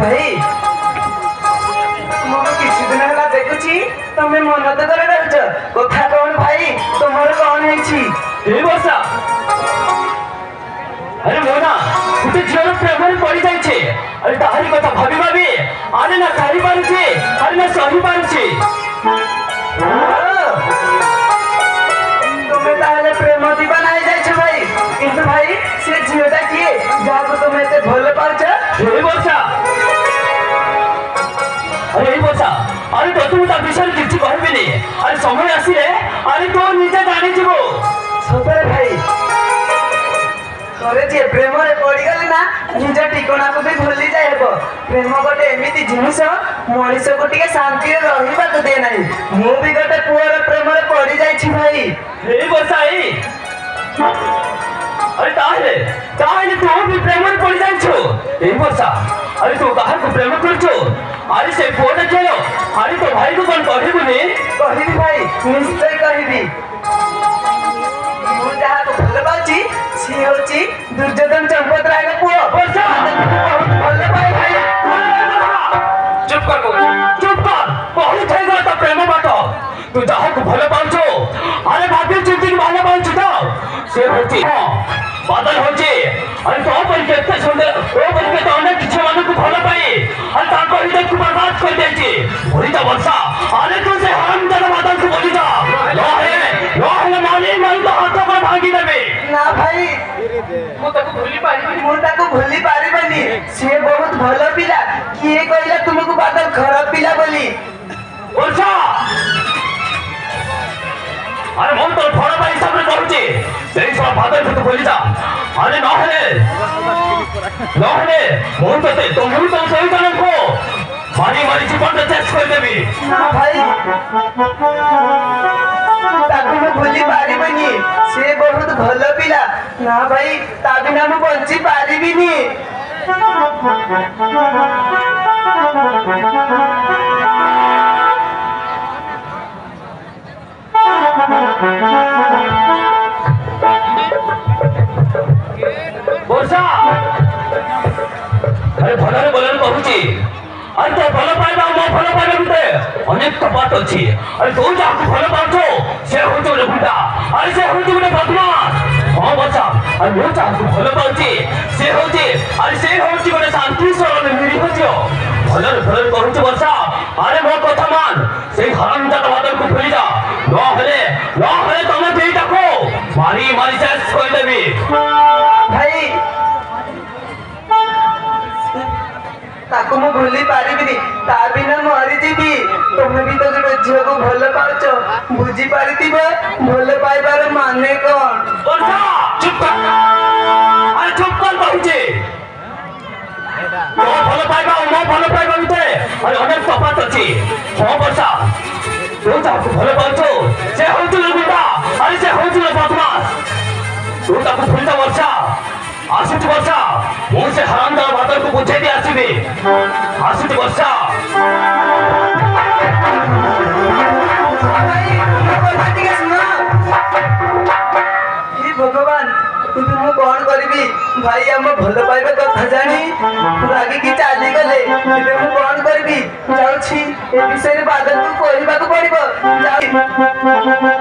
भाई मोर किसी दिन हला देखुची तमे मन तो करे रहछ कथा कोन भाई तोमर कोन हेछि ए वर्षा अरे मोना गुटे झियर प्रेम पड़ी जाय छे अरे ताहारी कथा भाबी भाबी आरे ना खाई पारुची अरे ना सही पारुची तमे ताले प्रेम दीवा नाही जाय छ भाई किंतु भाई से झियोटा किए जाको तमे ते भल पाछ ए वर्षा अरे वर्षा अरे तो तुम ता विषय किछि कहबिनी अरे समय आसीले अरे तो निजे जानि जिवो सतरे भाई करे जे प्रेम रे पड़ी गले ना निज ठिकाना को भी भूली जाय हेबो प्रेम गोटे एमिति जिनिस मनीष को टिके शांति रे रहिबा तो दे नाही मु भी गोटे पुअर प्रेम रे पड़ी जाय छी भाई ए वर्षा ए अरे ताहे तू भी प्रेम में पड़ जाय छो ए वर्षा अरे तू काहे को प्रेम कर छो अरे से फोन चलो अरे तो भाई को कौन कहबुनी कहबी भाई निश्चय कहबी मु जहा को भल बाची सी होची दुर्योधन चंपत राय का पुओ वर्षा बहुत भल पाए भाई चुप कर बहुत है तो प्रेम बात तू जहा को भल पाउछो अरे भाभी चिंतित भल पाउछ तो से होची बादल होची अरे तो पर केते सुंदर ओ पर के तो अनेक किछ मन को भल पाई अरे ताको हृदय को बर्बाद कर देची बोली जा वर्षा अरे तू से हम जन बादल को बोली जा लो है मानी मन तो हाथ पर भागी देबे ना भाई मु ताको भूली पारिबनी से बहुत भल पिला किए कहला तुमको बादल खराब पिला बोली वर्षा अरे मन तो थोड़ा भाई हिसाब रे कहूची सेई सब बादल को बोली जा अरे नहले मन तो तुम तो सही जान को मारी जीवन तो चेस कर देबी ना भाई ताको मैं भूली पारिबनी से बहुत भल पिला ना भाई ता बिना मु बंची पारिबिनी वर्षा अरे भलरे बोलन कहूची अरे तो भल पाइबा मो भल पाइबा बिते अनेक तो बात अछि अरे तू जाको भल पाछो से होतो रे बुढ़ा अरे से होतो रे बदमाश हां वर्षा अरे मो जाको भल पाउची से होती अरे से होती बड़े शांति सरल मिली होतियो भलरे कहूची वर्षा अरे मो कथा मान से हरामजादा बादल को भूली जा नहले तमे बेटा को मारी चेस कर देबी भाई ताको मु भूली पारिबिनी ता बिना मरी जीवी तुमे भी तो गोटे झियो को भल पाउछ बुझी पारितिबे भल पाइबार माने कोन वर्षा चुप कर अरे चुप कर कहूची तो भल पाइबा मो भल पाइबा बिते अरे अनेक तफात अछि हां वर्षा तू जाको भल पाउछ से होतु रे गुंडा अरे से होतु रे बदमाश तू ताको भूल जा वर्षा आसुच वर्षा मु से हरामदार बादल को बुझे दे आसीबे आसुच वर्षा हे भगवान तू मु कोन करबी भाई हम भल पाइबा कथा जानी रागी की चाली गले एबे मु कोन करबी जाउछी ए विषय रे बादल को कहबा को पड़िबो जाउ